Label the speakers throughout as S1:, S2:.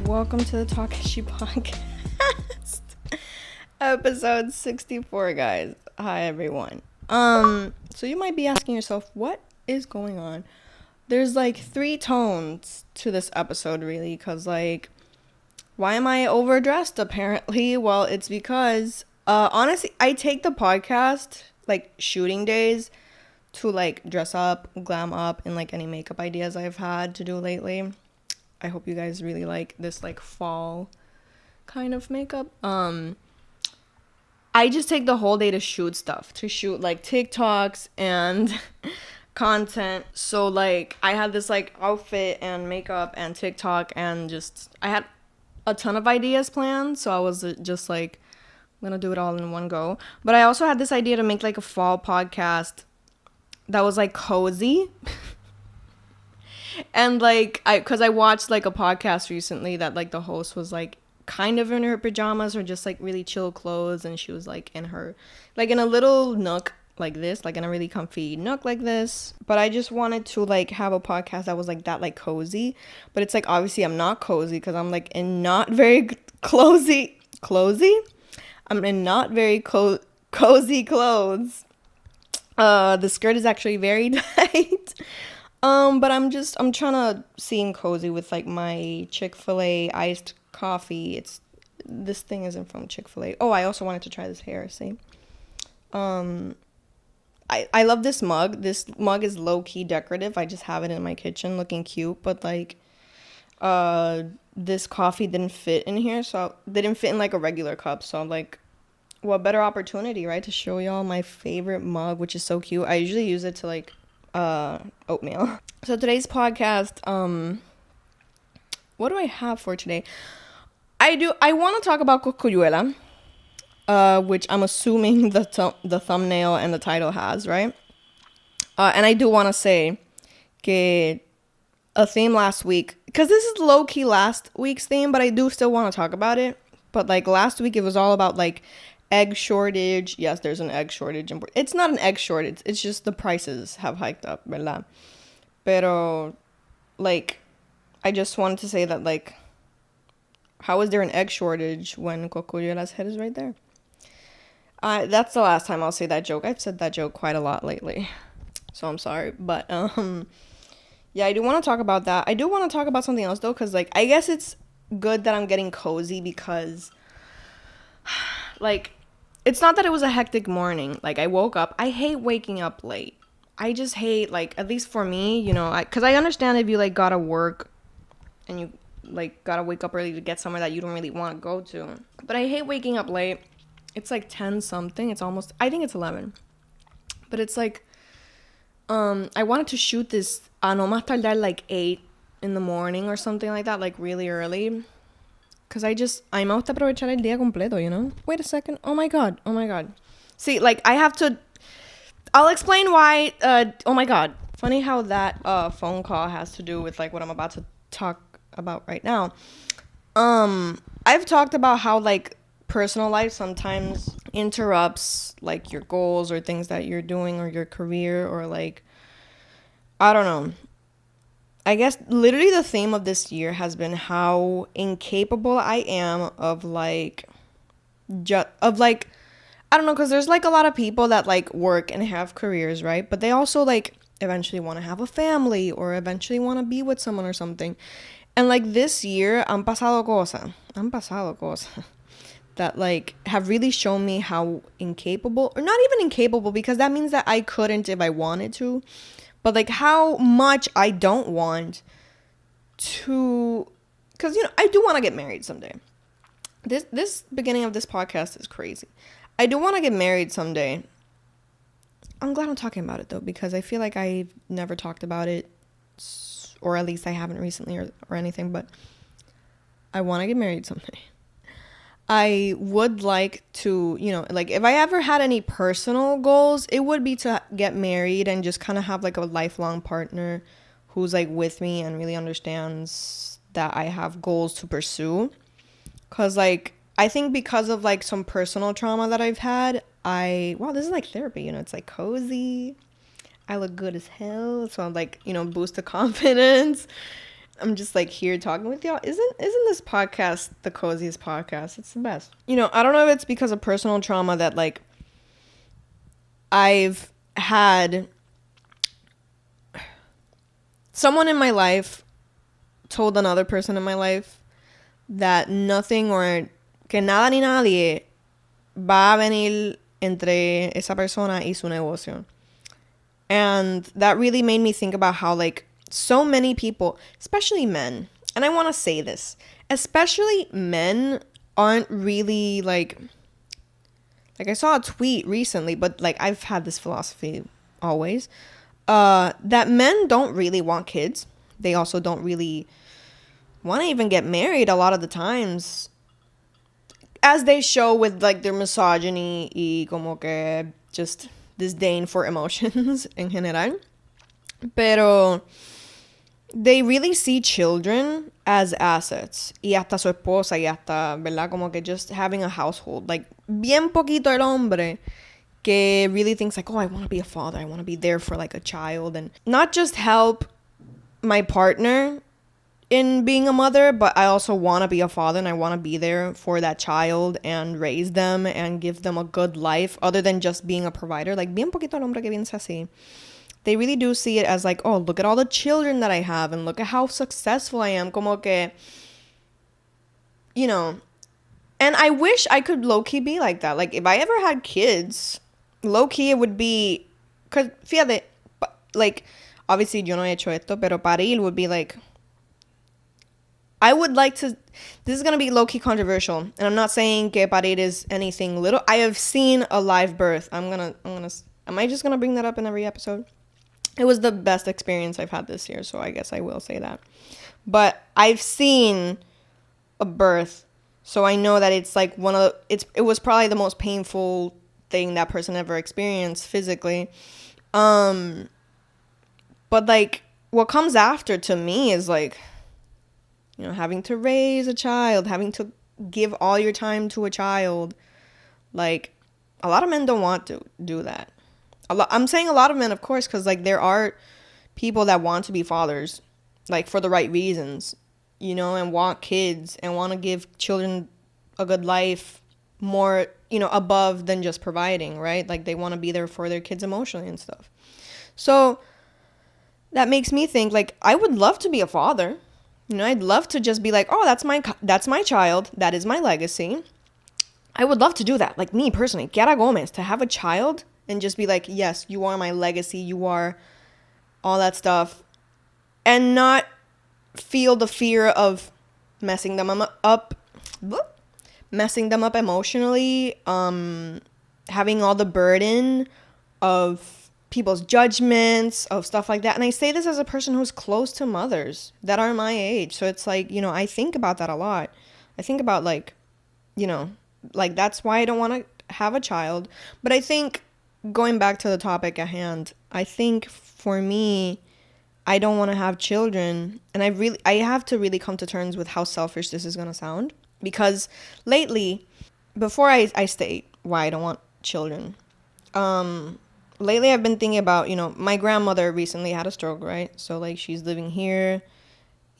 S1: Welcome to the TALKESHI podcast, episode 64, guys. Hi, everyone. So you might be asking yourself, what is going on? There's like 3 tones to this episode, really, because like, why am I overdressed? Apparently, well, it's because honestly, I take the podcast like shooting days to like dress up, glam up, and like any makeup ideas I've had to do lately. I hope you guys really like this like fall kind of makeup. I just take the whole day to shoot stuff, to shoot like TikToks and content. So like I had this like outfit and makeup and TikTok, and just I had a ton of ideas planned, so I was just like, I'm gonna do it all in one go. But I also had this idea to make like a fall podcast that was like cozy. And like because I watched like a podcast recently that like the host was like kind of in her pajamas or just like really chill clothes, and she was like in her like in a little nook like this, like in a really comfy nook like this. But I just wanted to like have a podcast that was like that, like cozy. But it's like obviously I'm not cozy because I'm like in not very cozy I'm in not very cozy clothes. The skirt is actually very tight. But I'm trying to seem cozy with like my Chick-fil-A iced coffee. This thing isn't from Chick-fil-A. Oh, I also wanted to try this hair, see? I love this mug. This mug is low-key decorative. I just have it in my kitchen looking cute, but like this coffee didn't fit in here, so didn't fit in like a regular cup. So I'm like, what better opportunity, right? To show y'all my favorite mug, which is so cute. I usually use it to like oatmeal. So today's podcast, what do I have for today? I want to talk about Cosculluela, which I'm assuming the thumbnail and the title has, right? And I do want to say que a theme last week, because this is low-key last week's theme, but I do still want to talk about it. But like last week it was all about like egg shortage. Yes, there's an egg shortage. It's not an egg shortage. It's just the prices have hiked up, ¿verdad? Pero, like, I just wanted to say that, like, how is there an egg shortage when Cosculluela's head is right there? That's the last time I'll say that joke. I've said that joke quite a lot lately, so I'm sorry. But, yeah, I do want to talk about that. I do want to talk about something else, though, because, like, I guess it's good that I'm getting cozy because, like, it's not that it was a hectic morning. Like, I woke up. I hate waking up late. I just hate, like, at least for me, you know, because I understand if you, like, gotta work and you, like, gotta wake up early to get somewhere that you don't really want to go to. But I hate waking up late. It's, like, 10 something. It's almost, I think it's 11. But it's, like, I wanted to shoot this, no más tardar, like, 8 in the morning or something like that, like, really early. Because I me gusta aprovechar el día completo, you know? Wait a second. Oh, my God. See, like, I'll explain why. Oh, my God. Funny how that phone call has to do with, like, what I'm about to talk about right now. I've talked about how, like, personal life sometimes interrupts, like, your goals or things that you're doing or your career or, like, I don't know. I guess literally the theme of this year has been how incapable I am of like, I don't know, because there's like a lot of people that like work and have careers, right? But they also like eventually want to have a family or eventually want to be with someone or something. And like this year, han pasado cosas that like have really shown me how incapable, or not even incapable, because that means that I couldn't if I wanted to. But, like, how much I don't want to... Because, you know, I do want to get married someday. This beginning of this podcast is crazy. I do want to get married someday. I'm glad I'm talking about it, though, because I feel like I've never talked about it. Or at least I haven't recently or anything. But I want to get married someday. I would like to, you know, like if I ever had any personal goals, it would be to get married and just kind of have like a lifelong partner who's like with me and really understands that I have goals to pursue. Cause like, I think because of like some personal trauma that I've had, wow, this is like therapy, you know, it's like cozy. I look good as hell. So I'm like, you know, boost the confidence. I'm just like here talking with y'all. Isn't this podcast the coziest podcast? It's the best. You know, I don't know if it's because of personal trauma that like I've had someone in my life told another person in my life that nothing or que nada ni nadie va a venir entre esa persona y su negocio. And that really made me think about how like so many people, especially men, and I want to say this, especially men aren't really like I saw a tweet recently, but like I've had this philosophy always, that men don't really want kids. They also don't really want to even get married a lot of the times, as they show with like their misogyny y como que just disdain for emotions en general. Pero they really see children as assets. Y hasta su esposa y hasta, ¿verdad? Como que just having a household. Like, bien poquito el hombre que really thinks like, oh, I want to be a father. I want to be there for like a child. And not just help my partner in being a mother, but I also want to be a father and I want to be there for that child and raise them and give them a good life other than just being a provider. Like, bien poquito el hombre que piensa así. They really do see it as like, oh, look at all the children that I have and look at how successful I am. Como que, you know, and I wish I could low-key be like that. Like, if I ever had kids, low-key it would be, because, fíjate, like, obviously yo no he hecho esto, pero parir would be like, I would like to, this is going to be low-key controversial, and I'm not saying que parir is anything little. I have seen a live birth. Am I just going to bring that up in every episode? It was the best experience I've had this year, so I guess I will say that. But I've seen a birth, so I know that it's like it was probably the most painful thing that person ever experienced physically. But like what comes after to me is like, you know, having to raise a child, having to give all your time to a child. Like, a lot of men don't want to do that. I'm saying a lot of men, of course, because like there are people that want to be fathers, like for the right reasons, you know, and want kids and want to give children a good life more, you know, above than just providing, right? Like they want to be there for their kids emotionally and stuff. So that makes me think like I would love to be a father. You know, I'd love to just be like, oh, that's my child. That is my legacy. I would love to do that. Like me personally, Kiara Gomez, to have a child and just be like, yes, you are my legacy. You are all that stuff. And not feel the fear of messing them up emotionally, having all the burden of people's judgments, of stuff like that. And I say this as a person who's close to mothers that are my age. So it's like, you know, I think about that a lot. I think about like, you know, like that's why I don't want to have a child. But I think going back to the topic at hand, I think for me, I don't want to have children. And I have to really come to terms with how selfish this is going to sound. Because lately, before I state why I don't want children, lately I've been thinking about, you know, my grandmother recently had a stroke, right? So like she's living here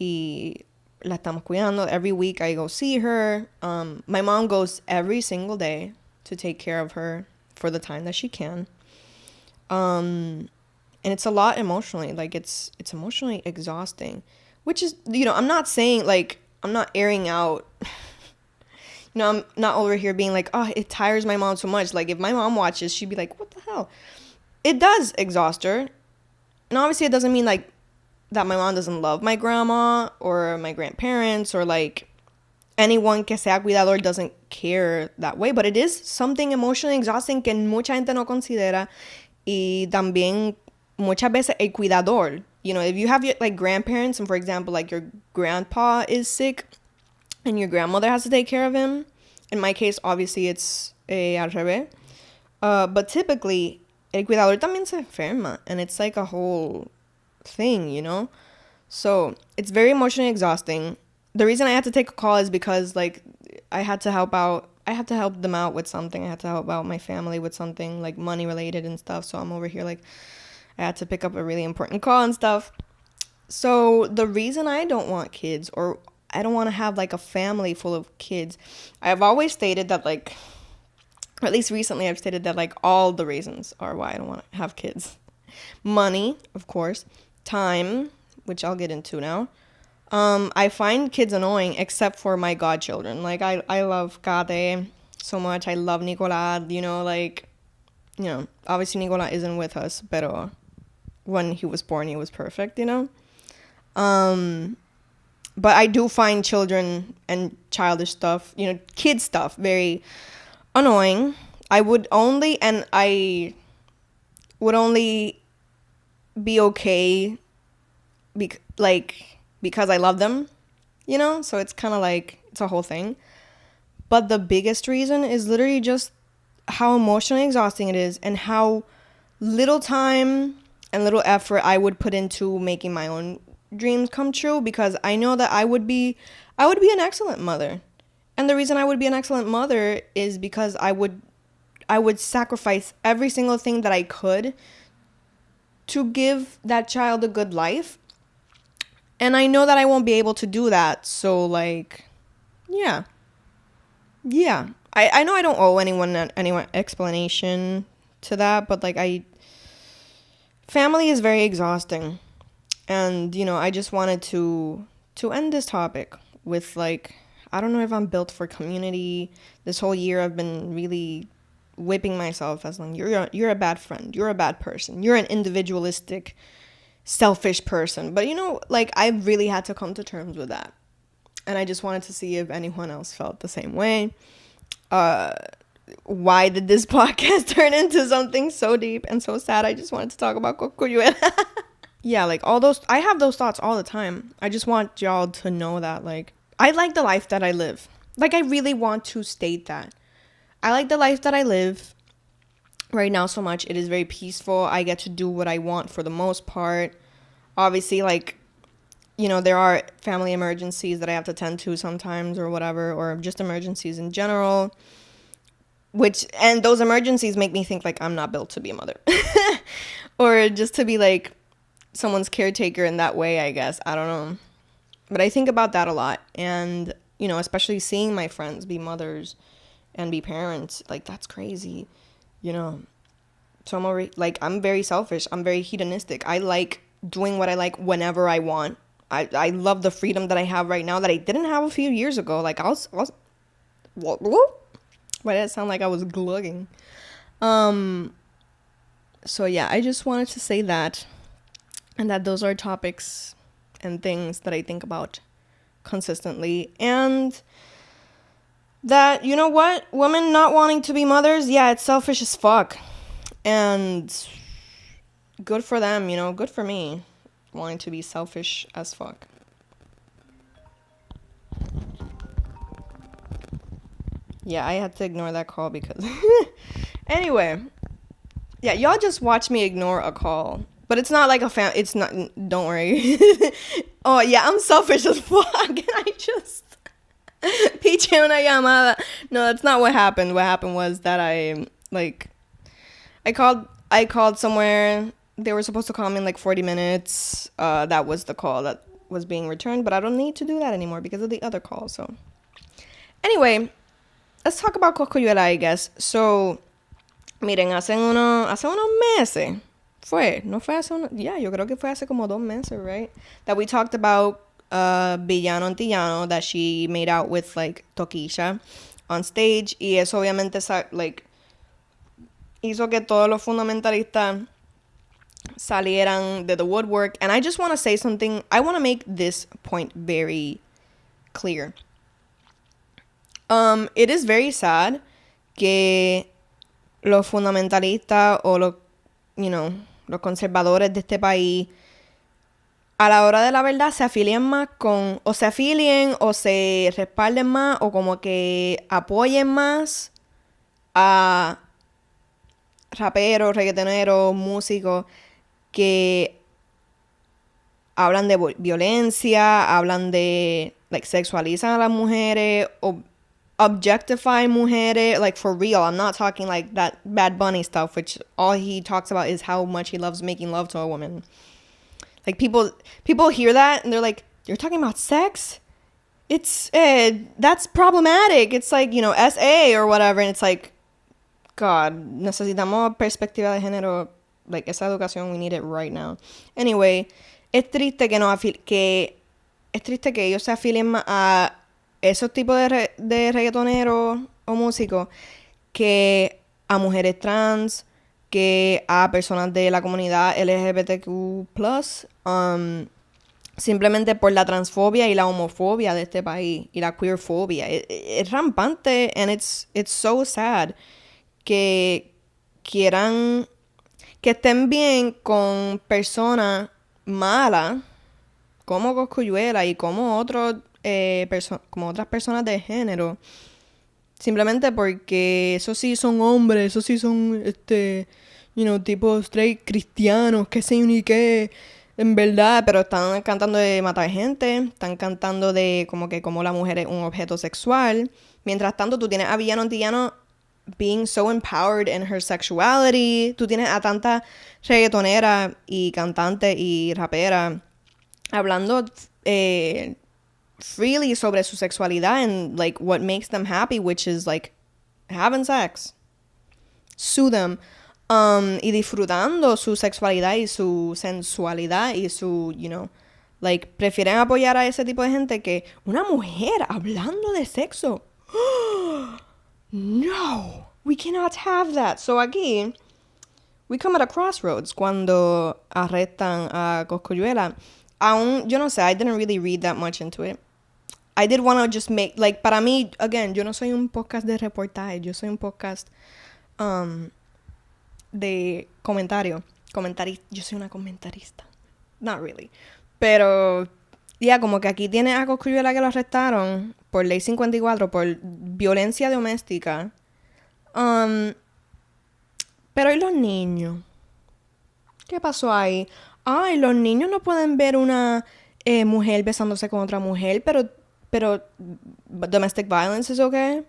S1: y la estamos cuidando. Every week I go see her. My mom goes every single day to take care of her for the time that she can. And it's a lot emotionally. Like it's emotionally exhausting, which is, you know, I'm not saying like, I'm not airing out, you know, I'm not over here being like, oh, it tires my mom so much. Like if my mom watches, she'd be like, what the hell? It does exhaust her. And obviously it doesn't mean like that my mom doesn't love my grandma or my grandparents or like anyone que sea cuidador doesn't care that way. But it is something emotionally exhausting que mucha gente no considera. Y también muchas veces el cuidador, you know, if you have your like grandparents and for example like your grandpa is sick and your grandmother has to take care of him, in my case obviously it's al revés, but typically el cuidador también se enferma and it's like a whole thing, you know. So it's very emotionally exhausting. The reason I had to take a call is because like I had to help them out with something. I had to help out my family with something like money related and stuff. So I'm over here like I had to pick up a really important call and stuff. So the reason I don't want kids, or I don't want to have like a family full of kids, I've always stated that, like, or at least recently I've stated that, like, all the reasons are why I don't want to have kids. Money, of course. Time, which I'll get into now. I find kids annoying except for my godchildren. Like, I love Kate so much. I love Nicolas, like, obviously Nicolas isn't with us, but when he was born, he was perfect, But I do find children and childish stuff, kid stuff, very annoying. I would only be okay because I love them, so it's kind of like, it's a whole thing. But the biggest reason is literally just how emotionally exhausting it is, and how little time and little effort I would put into making my own dreams come true, because I know that I would be an excellent mother. And the reason I would be an excellent mother is because I would sacrifice every single thing that I could to give that child a good life. And I know that I won't be able to do that. So, like, yeah. I know I don't owe anyone explanation to that, but, like, family is very exhausting. And, I just wanted to end this topic with, like, I don't know if I'm built for community. This whole year I've been really whipping myself as, like, you're a bad friend, you're a bad person, you're an individualistic, selfish person. But, like, I really had to come to terms with that. And I just wanted to see if anyone else felt the same way. Why did this podcast turn into something so deep and so sad? I just wanted to talk about Cosculluela. Yeah, like, I have those thoughts all the time. I just want y'all to know that, like, I like the life that I live. Like, I really want to state that. I like the life that I live right now so much. It is very peaceful. I get to do what I want for the most part. Obviously, like, there are family emergencies that I have to tend to sometimes, or whatever, or just emergencies in general. And those emergencies make me think, like, I'm not built to be a mother. Or just to be, like, someone's caretaker in that way, I guess. I don't know. But I think about that a lot. And, especially seeing my friends be mothers and be parents, like, that's crazy, So I'm very selfish. I'm very hedonistic. I like doing what I like whenever I want. I love the freedom that I have right now that I didn't have a few years ago. Like, I was why did it sound like I was glugging? So yeah, I just wanted to say that, and that those are topics and things that I think about consistently, and that, what, women not wanting to be mothers, yeah, it's selfish as fuck, and good for them, good for me wanting to be selfish as fuck. Yeah, I had to ignore that call because anyway, yeah, y'all just watch me ignore a call. But it's not like it's not, don't worry. Oh, yeah, I'm selfish as fuck. And I just piché una llamada. No, that's not what happened. What happened was that I called somewhere. They were supposed to call me in like 40 minutes. That was the call that was being returned. But I don't need to do that anymore because of the other call. So anyway, let's talk about Cosculluela, I guess. So, miren, hace unos meses. Yo creo que fue hace como 2 meses, right? That we talked about Villano Antillano, that she made out with, like, Toquilla on stage. Y eso obviamente, like, hizo que todos los fundamentalistas salieran de the woodwork. And I just want to say something. I want to make this point very clear. It is very sad que los fundamentalistas o los conservadores de este país, a la hora de la verdad, se afilien más o se afilien o se respalden más o como que apoyen más a raperos, reggaetoneros, músicos que hablan de violencia, hablan de, like, sexualizan a las mujeres o objectify mujeres, like, for real. I'm not talking like that Bad Bunny stuff, which all he talks about is how much he loves making love to a woman. Like, people hear that and they're like, you're talking about sex? It's, that's problematic. It's like, you know, SA or whatever. And it's like, God, necesitamos perspectiva de género. Like, esa educación, we need it right now. Anyway, es triste que ellos se afilien más a esos tipos de reggaetoneros o músicos que a mujeres trans, que a personas de la comunidad LGBTQ+, simplemente por la transfobia y la homofobia de este país y la queerfobia. Es rampante and it's so sad que quieran que estén bien con personas malas como Cosculluela y como como otras personas de género, simplemente porque esos sí son hombres, esos sí son tipo straight cristianos, qué sé yo ni qué, en verdad, pero están cantando de matar gente, están cantando de como la mujer es un objeto sexual. Mientras tanto, tú tienes a villano antillano being so empowered in her sexuality. Tú tienes a tanta reggaetonera y cantante y rapera hablando freely sobre su sexualidad and like what makes them happy, which is like having sex. Sue them. Y disfrutando su sexualidad y su sensualidad y su, like, prefieren apoyar a ese tipo de gente que una mujer hablando de sexo. No, we cannot have that. So aquí, we come at a crossroads cuando arrestan a Cosculluela. Aún, yo no sé, I didn't really read that much into it. I did want to just make, like, para mí, again, yo no soy un podcast de reportaje, yo soy un podcast de comentario. Yo soy una comentarista. Not really. Pero, ya, como que aquí tiene a Cosculluela que lo arrestaron por ley 54, por violencia doméstica. Pero ¿y los niños? ¿Qué pasó ahí? Ay, los niños no pueden ver una mujer besándose con otra mujer, pero domestic violence es okay.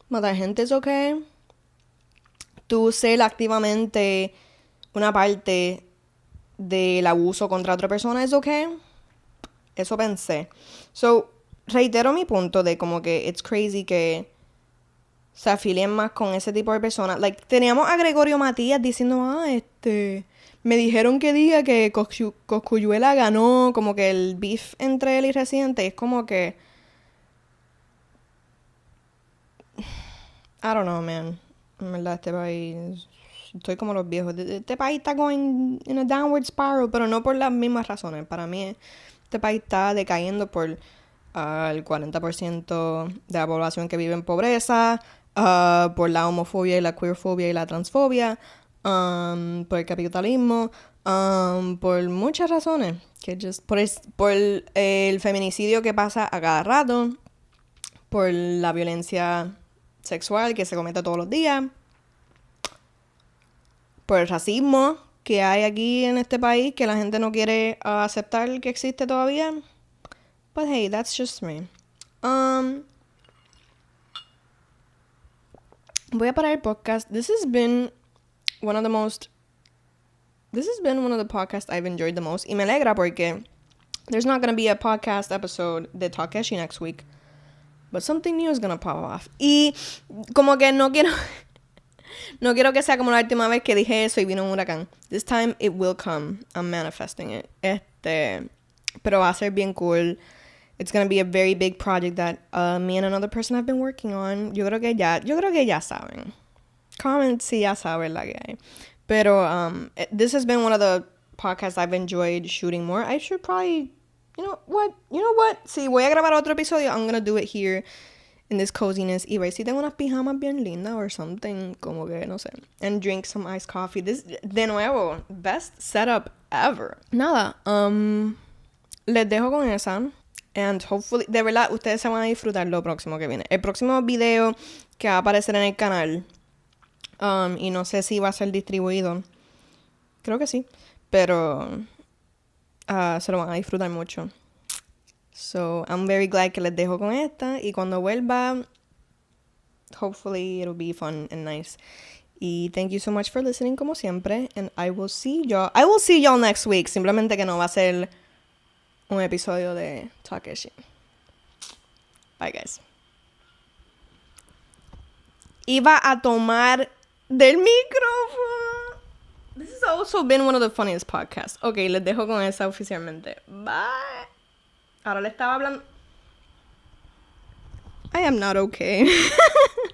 S1: Matar gente es okay. Tú ser activamente una parte del abuso contra otra persona es okay. Eso pensé. So, reitero mi punto de como que it's crazy que se afilien más con ese tipo de personas. Like, teníamos a Gregorio Matías diciendo, me dijeron que diga que Cosculluela ganó, como que el beef entre él y Residente. Es como que, I don't know, man. En verdad, este país, estoy como los viejos. Este país está going in a downward spiral, pero no por las mismas razones. Para mí, este país está decayendo por el 40% de la población que vive en pobreza, por la homofobia y la queerfobia y la transfobia, por el capitalismo, por muchas razones. Por el feminicidio que pasa a cada rato, por la violencia sexual que se comete todos los días, por el racismo que hay aquí en este país que la gente no quiere aceptar que existe todavía. But hey, that's just me. Voy a parar el podcast. This has been one of the podcasts I've enjoyed the most. Y me alegra porque there's not going to be a podcast episode de TALKESHI next week. But something new is going to pop off. Y como que no quiero que sea como la última vez que dije eso y vino un huracán. This time it will come. I'm manifesting it. Pero va a ser bien cool. It's going to be a very big project that me and another person have been working on. Yo creo que ya saben. Comment si ya saben la que hay. Pero this has been one of the podcasts I've enjoyed shooting more. I should probably, you know what? Si voy a grabar otro episodio, I'm going to do it here in this coziness. Y ver si tengo unas pijamas bien lindas or something, como que, no sé. And drink some iced coffee. This, de nuevo, best setup ever. Nada, les dejo con esa. And hopefully, de verdad, ustedes se van a disfrutar lo próximo que viene. El próximo video que va a aparecer en el canal, y no sé si va a ser distribuido. Creo que sí. Pero se lo van a disfrutar mucho. So, I'm very glad que les dejo con esta. Y cuando vuelva, hopefully it'll be fun and nice. Y thank you so much for listening como siempre. And I will see y'all next week. Simplemente que no va a ser un episodio de TALKESHI. Bye, guys. Iba a tomar del micrófono. This has also been one of the funniest podcasts. Ok, les dejo con esa oficialmente. Bye. Ahora le estaba hablando. I am not okay.